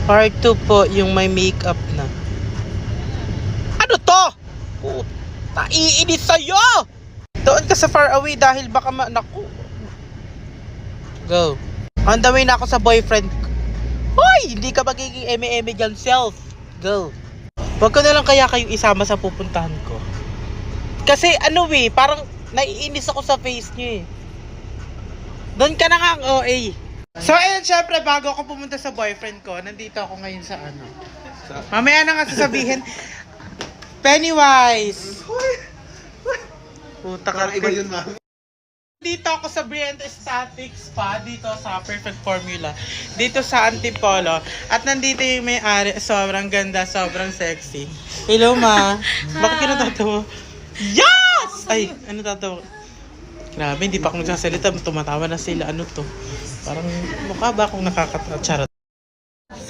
Part 2 po, yung may makeup na. Ano to? Puta, iinis sa'yo! Doon ka sa far away dahil baka naku. Go. On the way na ako sa boyfriend ko. Hoy! Hindi ka magiging eme-eme dyan, self. Go. Wag ko na lang kaya kayo isama sa pupuntahan ko. Kasi parang naiinis ako sa face niyo eh. Doon ka na nga ang OA. So ayun, syempre bago ako pumunta sa boyfriend ko, nandito ako ngayon sa mamaya na nga sasabihin, Pennywise! Puta ka. Iba yun, ma'am. Dito ako sa Brient Aesthetic Spa, dito sa Perfect Formula, dito sa Antipolo. At nandito yung may-ari, sobrang ganda, sobrang sexy. Hello, ma. Bakit ka natatawa? Yes! Ay, ano tatawa? Grabe, hindi pa ako nagsasalita, tumatawa na sila. Ano to? Parang mukha ba akong nakakatawa? Charot.